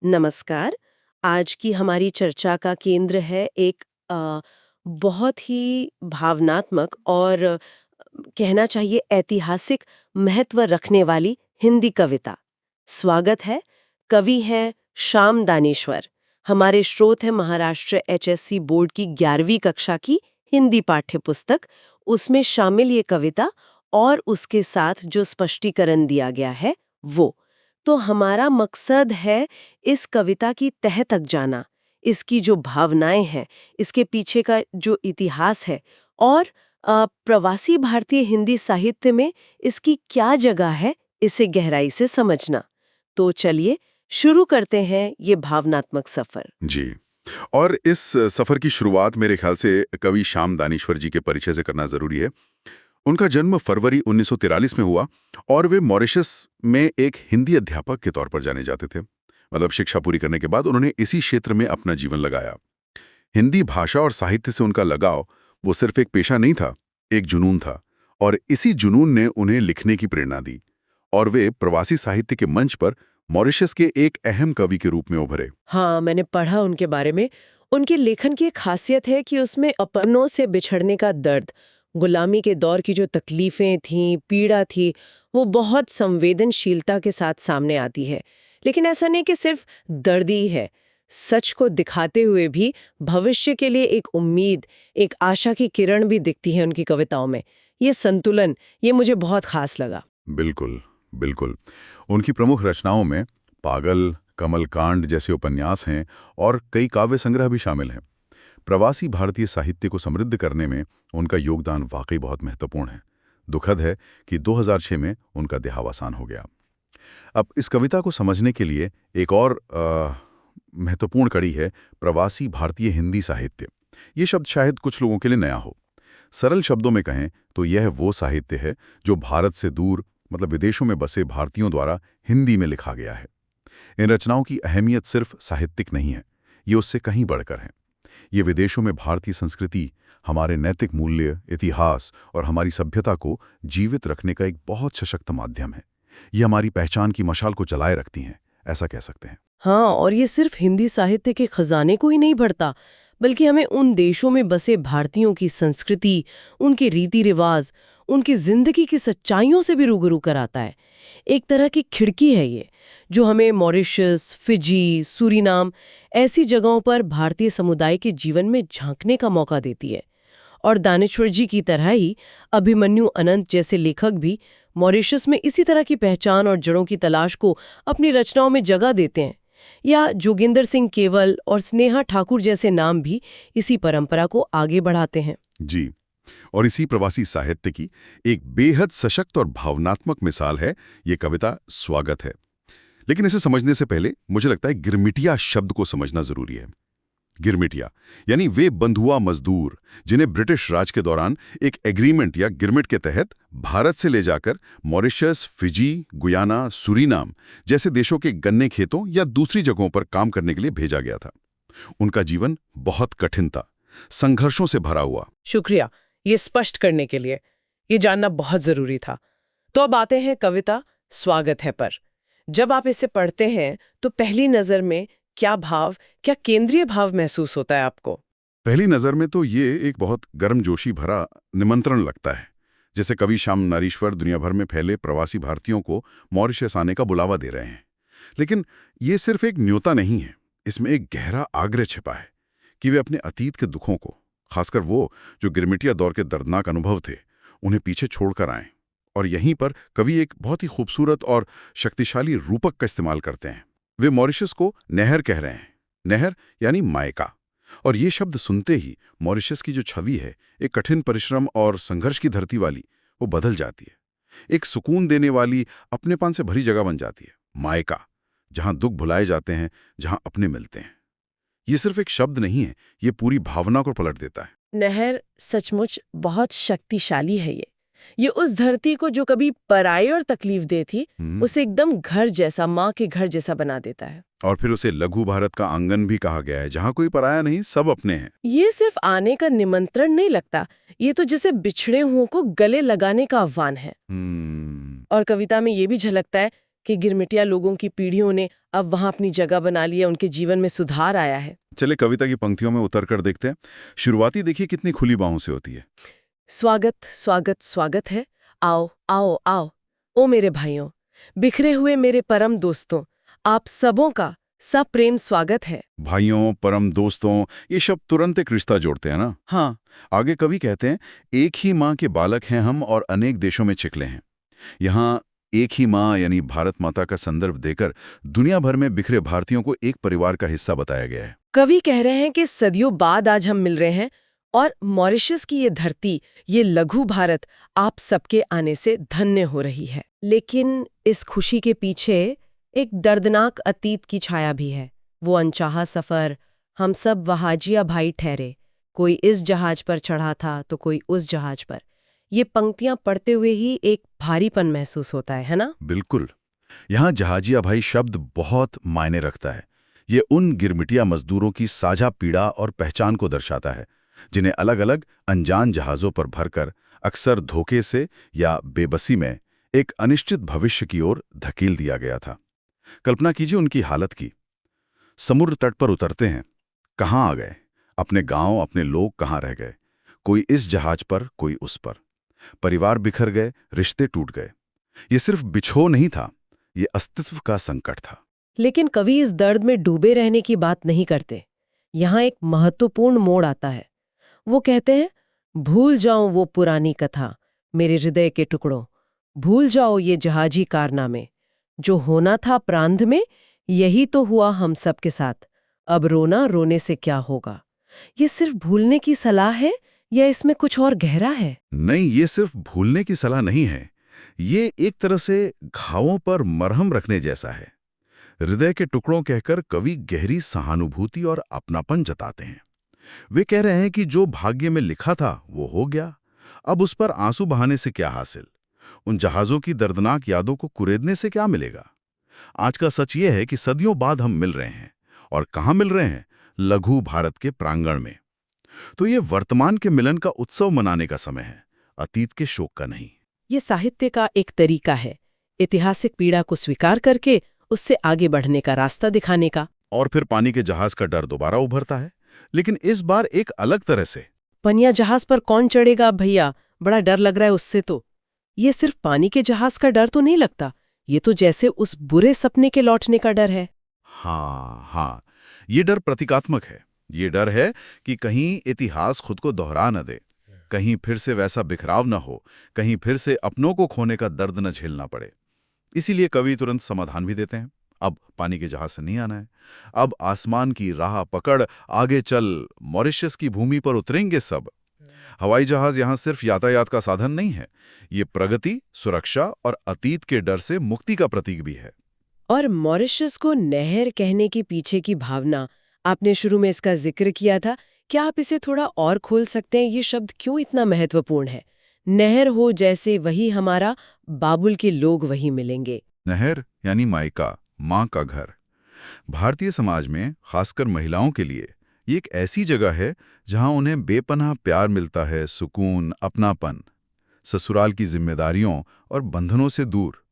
नमस्कार। आज की हमारी चर्चा का केंद्र है एक बहुत ही भावनात्मक और कहना चाहिए ऐतिहासिक महत्व रखने वाली हिंदी कविता। स्वागत है। कवि हैं श्याम दानेश्वर। हमारे स्रोत है महाराष्ट्र एचएससी बोर्ड की 11वीं कक्षा की हिंदी पाठ्य पुस्तक। उसमें शामिल ये कविता और उसके साथ जो स्पष्टीकरण दिया गया है वो। तो हमारा मकसद है इस कविता की तह तक जाना, इसकी जो भावनाएं हैं, इसके पीछे का जो इतिहास है और प्रवासी भारतीय हिंदी साहित्य में इसकी क्या जगह है, इसे गहराई से समझना। तो चलिए शुरू करते हैं ये भावनात्मक सफर। जी। और इस सफर की शुरुआत मेरे ख्याल से कवि श्याम दानेश्वर जी के परिचय से करना जरूरी है। उनका जन्म फरवरी 1943 में हुआ और वे मॉरिशस में एक हिंदी अध्यापक के तौर पर जाने जाते थे। मतलब शिक्षा पूरी करने के बाद उन्होंने इसी क्षेत्र में अपना जीवन लगाया। हिंदी भाषा और साहित्य से उनका लगाव वो सिर्फ एक पेशा नहीं था, एक जुनून था। और इसी जुनून ने उन्हें लिखने की प्रेरणा दी और वे प्रवासी साहित्य के मंच पर मॉरिशस के एक अहम कवि के रूप में उभरे। हाँ, मैंने पढ़ा उनके बारे में। उनके लेखन की एक खासियत है कि उसमें अपनों से बिछड़ने का दर्द, गुलामी के दौर की जो तकलीफें थीं, पीड़ा थी, वो बहुत संवेदनशीलता के साथ सामने आती है। लेकिन ऐसा नहीं कि सिर्फ दर्द ही है। सच को दिखाते हुए भी भविष्य के लिए एक उम्मीद, एक आशा की किरण भी दिखती है उनकी कविताओं में। ये संतुलन, ये मुझे बहुत खास लगा। बिल्कुल, बिल्कुल। उनकी प्रमुख रचनाओं में पागल, कमलकांड जैसे उपन्यास हैं और कई काव्य संग्रह भी शामिल हैं। प्रवासी भारतीय साहित्य को समृद्ध करने में उनका योगदान वाकई बहुत महत्वपूर्ण है। दुखद है कि 2006 में उनका देहावसान हो गया। अब इस कविता को समझने के लिए एक और महत्वपूर्ण कड़ी है प्रवासी भारतीय हिंदी साहित्य। ये शब्द शायद कुछ लोगों के लिए नया हो। सरल शब्दों में कहें तो यह वो साहित्य है जो भारत से दूर, मतलब विदेशों में बसे भारतीयों द्वारा हिंदी में लिखा गया है। इन रचनाओं की अहमियत सिर्फ साहित्यिक नहीं है, ये उससे कहीं बढ़कर है। ये विदेशों में भारतीय संस्कृति, हमारे नैतिक मूल्य, इतिहास और हमारी सभ्यता को जीवित रखने का एक बहुत सशक्त माध्यम है। ये हमारी पहचान की मशाल को जलाए रखती हैं, ऐसा कह सकते हैं। हाँ, और ये सिर्फ हिंदी साहित्य के खजाने को ही नहीं भरता, बल्कि हमें उन देशों में बसे भारतीयों की संस्कृति, उनके रीति रिवाज, उनकी जिंदगी की सच्चाइयों से भी रूबरू कराता है। एक तरह की खिड़की है ये, जो हमें मॉरिशस, फिजी, सूरीनाम ऐसी जगहों पर भारतीय समुदाय के जीवन में झांकने का मौका देती है। और दानेश्वर जी की तरह ही अभिमन्यु अनंत जैसे लेखक भी मॉरिशस में इसी तरह की पहचान और जड़ों की तलाश को अपनी रचनाओं में जगह देते हैं। या जोगिंदर सिंह केवल और स्नेहा ठाकुर जैसे नाम भी इसी परंपरा को आगे बढ़ाते हैं। जी। और इसी प्रवासी साहित्य की एक बेहद सशक्त और भावनात्मक मिसाल है ये कविता स्वागत है। लेकिन इसे समझने से पहले मुझे लगता है गिरमिटिया शब्द को समझना जरूरी है। गिरमिटिया यानी वे बंधुआ मजदूर जिन्हें ब्रिटिश राज के दौरान एक एग्रीमेंट या गिरमिट के तहत भारत से ले जाकर मॉरिशस, फिजी, गुयाना, सूरीनाम जैसे देशों के गन्ने खेतों या दूसरी जगहों पर काम करने के लिए भेजा गया था। उनका जीवन बहुत कठिन था, संघर्षों से भरा हुआ। शुक्रिया ये स्पष्ट करने के लिए। ये जानना बहुत जरूरी था। तो अब आते हैं कविता स्वागत है पर। जब आप इसे पढ़ते हैं तो पहली नजर में क्या भाव, क्या केंद्रीय भाव महसूस होता है आपको? पहली नजर में तो ये एक बहुत गर्मजोशी भरा निमंत्रण लगता है, जैसे कवि श्याम दानेश्वर दुनिया भर में फैले प्रवासी भारतीयों को मॉरिशस आने का बुलावा दे रहे हैं। लेकिन ये सिर्फ एक न्योता नहीं है, इसमें एक गहरा आग्रह छिपा है कि वे अपने अतीत के दुखों को, खासकर वो जो गिरमिटिया दौर के दर्दनाक अनुभव थे, उन्हें पीछे छोड़कर आएं। और यहीं पर कवि एक बहुत ही खूबसूरत और शक्तिशाली रूपक का इस्तेमाल करते हैं। वे मॉरिशस को नहर कह रहे हैं। नहर यानी मायका। और ये शब्द सुनते ही मॉरिशस की जो छवि है, एक कठिन परिश्रम और संघर्ष की धरती वाली, वो बदल जाती है। एक सुकून देने वाली, अपनेपन से भरी जगह बन जाती है। मायका, जहां दुख भुलाए जाते हैं, जहां अपने मिलते हैं। ये सिर्फ एक शब्द नहीं है, ये पूरी भावना को पलट देता है। नहर सचमुच बहुत शक्तिशाली है ये उस धरती को जो कभी पराई और तकलीफ दे थी, उसे एकदम घर जैसा, माँ के घर जैसा बना देता है। और फिर उसे लघु भारत का आंगन भी कहा गया है, जहां कोई पराया नहीं, सब अपने हैं। ये सिर्फ आने का निमंत्रण नहीं लगता, ये तो जैसे बिछड़े हुओं को गले लगाने का आह्वान है। और कविता में ये भी झलकता है कि गिरमिटिया लोगों की पीढ़ियों ने अब वहां अपनी जगह बना ली है, उनके जीवन में सुधार आया है। चले कविता की पंक्तियों में उतर कर देखते हैं। शुरुआती देखिए कितनी खुली बाहों से होती है। स्वागत स्वागत स्वागत है, आओ आओ आओ, ओ मेरे भाइयों, बिखरे हुए मेरे परम दोस्तों, आप सबों का सप्रेम स्वागत है। भाइयों, परम दोस्तों, ये शब्द तुरंत एक रिश्ता जोड़ते हैं ना। हाँ, आगे कवि कहते हैं, एक ही माँ के बालक हैं हम और अनेक देशों में छिकले हैं। यहाँ एक ही माँ यानी भारत माता का संदर्भ देकर दुनिया भर में बिखरे भारतीयों को एक परिवार का हिस्सा बताया गया है। कवि कह रहे हैं कि सदियों बाद आज हम मिल रहे हैं और मॉरिशस की ये धरती, ये लघु भारत आप सबके आने से धन्य हो रही है। लेकिन इस खुशी के पीछे एक दर्दनाक अतीत की छाया भी है। वो अनचाहा सफर, हम सब वहाजिया भाई ठहरे, कोई इस जहाज पर चढ़ा था तो कोई उस जहाज पर। ये पंक्तियां पढ़ते हुए ही एक भारीपन महसूस होता है ना? बिल्कुल। यहाँ जहाजिया भाई शब्द बहुत मायने रखता है। ये उन गिरमिटिया मजदूरों की साझा पीड़ा और पहचान को दर्शाता है, जिन्हें अलग अलग अनजान जहाज़ों पर भरकर अक्सर धोखे से या बेबसी में एक अनिश्चित भविष्य की ओर धकेल दिया गया था। कल्पना कीजिए उनकी हालत की। समुद्र तट पर उतरते हैं, कहाँ आ गए, अपने गांव, अपने लोग कहाँ रह गए, कोई इस जहाज पर, कोई उस पर। परिवार बिखर गए, रिश्ते टूट गए। ये सिर्फ बिछो नहीं था, ये अस्तित्व का संकट था। लेकिन कवि इस दर्द में डूबे रहने की बात नहीं करते। यहाँ एक महत्वपूर्ण मोड़ आता है। वो कहते हैं, भूल जाओ वो पुरानी कथा, मेरे हृदय के टुकड़ों, भूल जाओ ये जहाजी कारनामे, जो होना था प्रांत में, यही तो हुआ हम सब के साथ, अब रोना रोने से क्या होगा। ये सिर्फ भूलने की सलाह है या इसमें कुछ और गहरा है? नहीं, ये सिर्फ भूलने की सलाह नहीं है। ये एक तरह से घावों पर मरहम रखने जैसा है। हृदय के टुकड़ों कहकर कवि गहरी सहानुभूति और अपनापन जताते हैं। वे कह रहे हैं कि जो भाग्य में लिखा था वो हो गया, अब उस पर आंसू बहाने से क्या हासिल, उन जहाजों की दर्दनाक यादों को कुरेदने से क्या मिलेगा। आज का सच ये है कि सदियों बाद हम मिल रहे हैं, और कहाँ मिल रहे हैं? लघु भारत के प्रांगण में। तो ये वर्तमान के मिलन का उत्सव मनाने का समय है, अतीत के शोक का नहीं। ये साहित्य का एक तरीका है, ऐतिहासिक पीड़ा को स्वीकार करके उससे आगे बढ़ने का रास्ता दिखाने का। और फिर पानी के जहाज का डर दोबारा उभरता है, लेकिन इस बार एक अलग तरह से। पनिया जहाज पर कौन चढ़ेगा भैया, बड़ा डर लग रहा है उससे तो। ये सिर्फ पानी के जहाज का डर तो नहीं लगता, ये तो जैसे उस बुरे सपने के लौटने का डर है। हाँ, ये डर प्रतीकात्मक है। ये डर है कि कहीं इतिहास खुद को दोहरा न दे, कहीं फिर से वैसा बिखराव न हो, कहीं फिर से अपनों को खोने का दर्द न झेलना पड़े। इसीलिए कवि तुरंत समाधान भी देते हैं। अब पानी के जहाज से नहीं आना है, अब आसमान की राह पकड़ आगे चल, मॉरिशस की भूमि पर उतरेंगे सब। हवाई जहाज यहाँ सिर्फ यातायात का साधन नहीं है, ये प्रगति, सुरक्षा और अतीत के डर से मुक्ति का प्रतीक भी है। और मॉरिशस को नहर कहने की पीछे की भावना, आपने शुरू में इसका जिक्र किया था, क्या आप इसे थोड़ा और खोल सकते हैं? ये शब्द क्यों इतना महत्वपूर्ण है? नहर हो जैसे वही हमारा, बाबुल के लोग वही मिलेंगे। नहर यानी मायका, माँ का घर। भारतीय समाज में खासकर महिलाओं के लिए ये एक ऐसी जगह है जहां उन्हें बेपनाह प्यार मिलता है, सुकून, अपनापन। ससुराल की जिम्मेदारियों और बंधनों से दूर,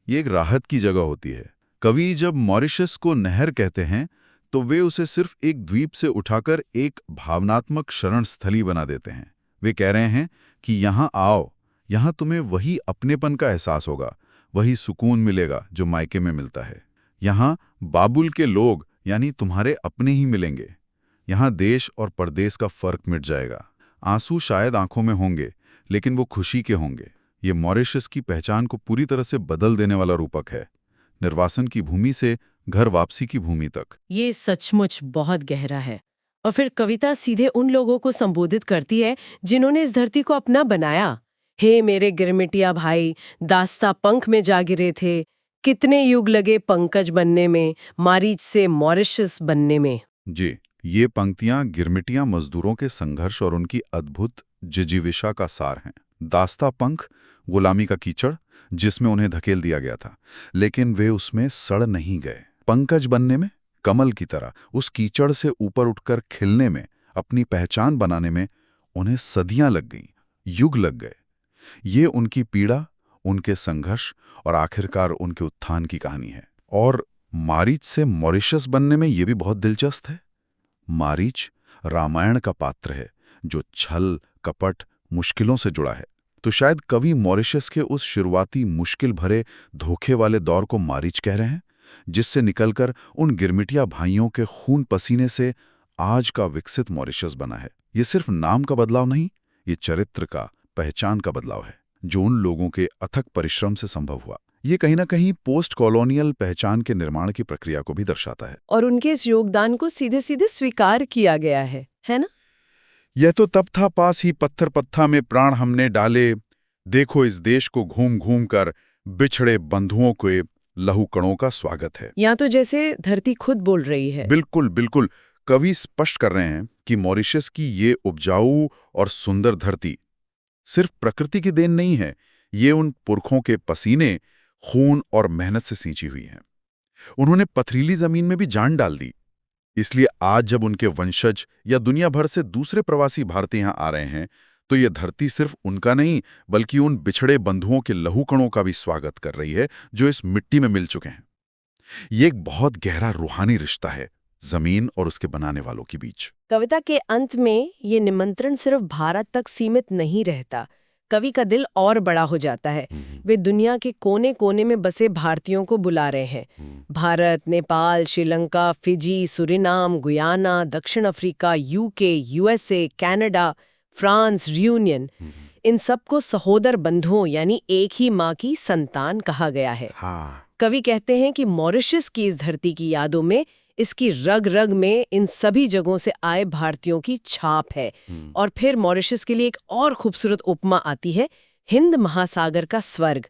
ये एक राहत की जगह होती है। कवि जब मॉरिशस को नहर कहते हैं तो वे उसे सिर्फ एक द्वीप से उठाकर एक भावनात्मक शरण स्थली बना देते हैं। वे कह रहे हैं कि यहाँ आओ, यहाँ तुम्हें वही अपनेपन का एहसास होगा, वही सुकून मिलेगा जो मायके में मिलता है। यहाँ बाबुल के लोग यानी तुम्हारे अपने ही मिलेंगे। यहाँ देश और परदेश का फर्क मिट जाएगा। आंसू शायद आंखों में होंगे, लेकिन वो खुशी के होंगे। ये मॉरिशस की पहचान को पूरी तरह से बदल देने वाला रूपक है, निर्वासन की भूमि से घर वापसी की भूमि तक। ये सचमुच बहुत गहरा है। और फिर कविता सीधे उन लोगों को संबोधित करती है जिन्होंने इस धरती को अपना बनाया। हे मेरे गिरमिटिया भाई, दास्ता पंख में जा गिरे थे, कितने युग लगे पंकज बनने में, मारीच से मॉरिशस बनने में। जी, ये पंक्तियां गिरमिटिया मजदूरों के संघर्ष और उनकी अद्भुत जिजीविषा का सार हैं। दास्ता पंख, गुलामी का कीचड़ जिसमें उन्हें धकेल दिया गया था, लेकिन वे उसमें सड़ नहीं गए। पंकज बनने में, कमल की तरह उस कीचड़ से ऊपर उठकर खिलने में, अपनी पहचान बनाने में उन्हें सदियां लग गईं, युग लग गए। ये उनकी पीड़ा, उनके संघर्ष और आखिरकार उनके उत्थान की कहानी है। और मारीच से मॉरिशस बनने में ये भी बहुत दिलचस्प है। मारीच रामायण का पात्र है जो छल, कपट, मुश्किलों से जुड़ा है। तो शायद कवि मॉरिशस के उस शुरुआती मुश्किल भरे धोखे वाले दौर को मारीच कह रहे हैं, जिससे निकलकर उन गिरमिटिया भाइयों के खून पसीने से आज का विकसित मॉरिशस बना है। ये सिर्फ नाम का बदलाव नहीं, ये चरित्र का, पहचान का बदलाव है, जो उन लोगों के अथक परिश्रम से संभव हुआ। ये कहीं ना कहीं पोस्ट कॉलोनियल पहचान के निर्माण की प्रक्रिया को भी दर्शाता है। और उनके इस योगदान को सीधे सीधे स्वीकार किया गया है ना? यह तो तब था पास ही पत्थर पत्था में प्राण हमने डाले, देखो इस देश को घूम घूम कर बिछड़े बंधुओं के लहू कणों का स्वागत है। या तो जैसे धरती खुद बोल रही है। बिल्कुल बिल्कुल। कवि स्पष्ट कर रहे हैं कि मॉरिशस की ये उपजाऊ और सुंदर धरती सिर्फ प्रकृति की देन नहीं है, ये उन पुरखों के पसीने, खून और मेहनत से सींची हुई है। उन्होंने पथरीली जमीन में भी जान डाल दी। इसलिए आज जब उनके वंशज या दुनिया भर से दूसरे प्रवासी भारतीय यहां आ रहे हैं, तो ये धरती सिर्फ उनका नहीं बल्कि उन बिछड़े बंधुओं के लहू कणों का भी स्वागत कर रही है जो इस मिट्टी में मिल चुके हैं। ये एक बहुत गहरा रूहानी रिश्ता है जमीन और उसके बनाने वालों के बीच। कविता के अंत में ये निमंत्रण सिर्फ भारत तक सीमित नहीं रहता। कवि का दिल और बड़ा हो जाता है। वे दुनिया के कोने कोने में बसे भारतीयों को बुला रहे हैं। Bharat, Nepal, Sri Lanka, Fiji, Suriname, Guyana, दक्षिण Africa, UK, USA, Canada, France, Reunion, इन सबको सहोदर बंधुओं यानी एक ही माँ की संतान कहा गया है। कवि कहते हैं कि मॉरिशस की इस धरती की यादों में, इसकी रग रग में इन सभी जगहों से आए भारतीयों की छाप है। और फिर मॉरिशस के लिए एक और खूबसूरत उपमा आती है, हिंद महासागर का स्वर्ग।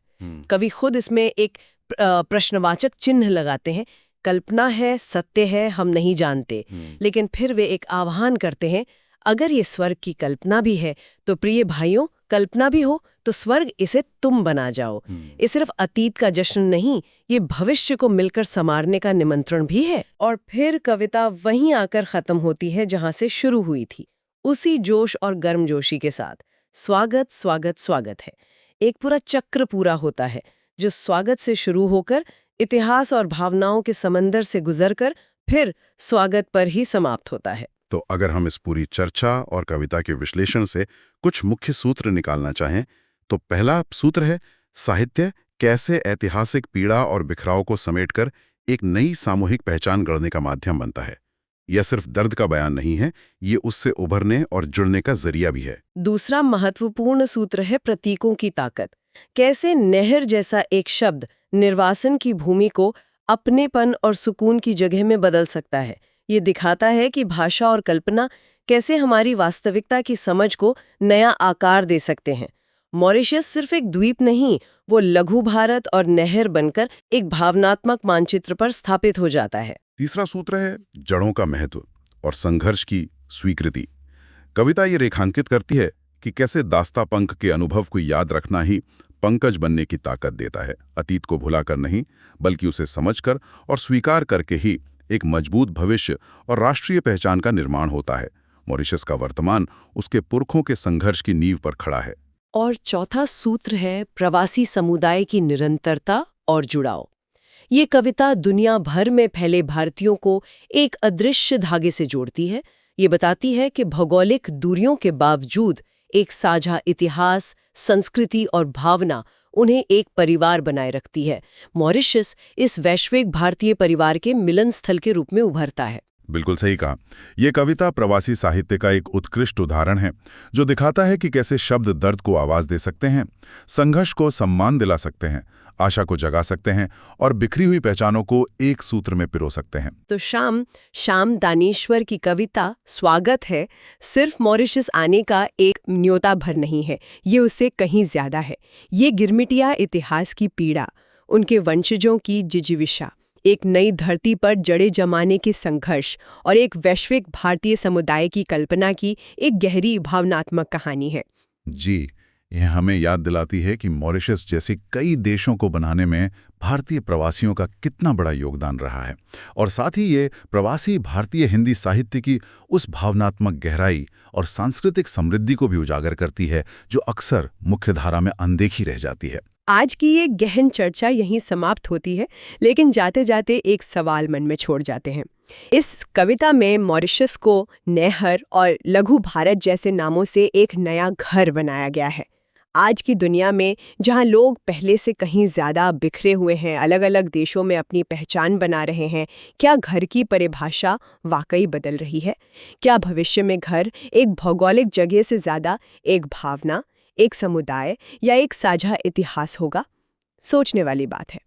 कवि खुद इसमें एक प्रश्नवाचक चिन्ह लगाते हैं। कल्पना है, सत्य है, हम नहीं जानते, लेकिन फिर वे एक आह्वान करते हैं, अगर ये स्वर्ग की कल्पना भी है तो प्रिय भाइयों, कल्पना भी हो तो स्वर्ग इसे तुम बना जाओ। ये सिर्फ अतीत का जश्न नहीं, ये भविष्य को मिलकर संवारने का निमंत्रण भी है। और फिर कविता वहीं आकर खत्म होती है जहां से शुरू हुई थी, उसी जोश और गर्मजोशी के साथ। स्वागत स्वागत स्वागत है। एक पूरा चक्र पूरा होता है जो स्वागत से शुरू होकर इतिहास और भावनाओं के समंदर से गुजरकर फिर स्वागत पर ही समाप्त होता है। तो अगर हम इस पूरी चर्चा और कविता के विश्लेषण से कुछ मुख्य सूत्र निकालना चाहें, तो पहला सूत्र है, साहित्य कैसे ऐतिहासिक पीड़ा और बिखराव को समेटकर एक नई सामूहिक पहचान गढ़ने का माध्यम बनता है। यह सिर्फ दर्द का बयान नहीं है, ये उससे उभरने और जुड़ने का जरिया भी है। दूसरा महत्वपूर्ण सूत्र है प्रतीकों की ताकत। कैसे नहर जैसा एक शब्द निर्वासन की भूमि को अपनेपन और सुकून की जगह में बदल सकता है। ये दिखाता है कि भाषा और कल्पना कैसे हमारी वास्तविकता की समझ को नया आकार दे सकते हैं। मॉरिशस सिर्फ एक द्वीप नहीं, वो लघु भारत और नहर बनकर एक भावनात्मक मानचित्र पर स्थापित हो जाता है। तीसरा सूत्र है जड़ों का महत्व और संघर्ष की स्वीकृति। कविता ये रेखांकित करती है कि कैसे दास्ता पंख के अनुभव को याद रखना ही पंकज बनने की ताकत देता है। अतीत को भुलाकर नहीं, बल्कि उसे समझकर और स्वीकार करके ही एक मजबूत भविष्य और राष्ट्रीय पहचान का निर्माण होता है। मॉरिशस का वर्तमान उसके पुरखों के संघर्ष की नींव पर खड़ा है। और चौथा सूत्र है प्रवासी समुदाय की निरंतरता और जुड़ाव। ये कविता दुनिया भर में फैले भारतीयों को एक अदृश्य धागे से जोड़ती है। ये बताती है कि भौगोलिक दूरियों के बावजूद एक साझा इतिहास, संस्कृति और भावना उन्हें एक परिवार बनाए रखती है। मॉरिशस इस वैश्विक भारतीय परिवार के मिलन स्थल के रूप में उभरता है। बिल्कुल सही कहा। यह कविता प्रवासी साहित्य का एक उत्कृष्ट उदाहरण है, जो दिखाता है कि कैसे शब्द दर्द को आवाज दे सकते हैं, संघर्ष को सम्मान दिला सकते हैं, आशा को जगा सकते हैं और बिखरी हुई पहचानों को एक सूत्र में पिरो सकते हैं। तो श्याम दानेश्वर की कविता स्वागत है सिर्फ मॉरिशस आने का एक न्योता भर नहीं है, ये उससे कहीं ज्यादा है। ये गिरमिटिया इतिहास की पीड़ा, उनके वंशजों की जिजीविषा, एक नई धरती पर जड़े जमाने के संघर्ष और एक वैश्विक भारतीय समुदाय की कल्पना की एक गहरी भावनात्मक कहानी है। जी, यह हमें याद दिलाती है कि मॉरिशस जैसे कई देशों को बनाने में भारतीय प्रवासियों का कितना बड़ा योगदान रहा है, और साथ ही ये प्रवासी भारतीय हिंदी साहित्य की उस भावनात्मक गहराई और सांस्कृतिक समृद्धि को भी उजागर करती है जो अक्सर मुख्यधारा में अनदेखी रह जाती है। आज की ये गहन चर्चा यहीं समाप्त होती है, लेकिन जाते जाते एक सवाल मन में छोड़ जाते हैं। इस कविता में मॉरिशस को नेहर और लघु भारत जैसे नामों से एक नया घर बनाया गया है। आज की दुनिया में जहां लोग पहले से कहीं ज़्यादा बिखरे हुए हैं, अलग अलग देशों में अपनी पहचान बना रहे हैं, क्या घर की परिभाषा वाकई बदल रही है? क्या भविष्य में घर एक भौगोलिक जगह से ज़्यादा एक भावना, एक समुदाय या एक साझा इतिहास होगा? सोचने वाली बात है।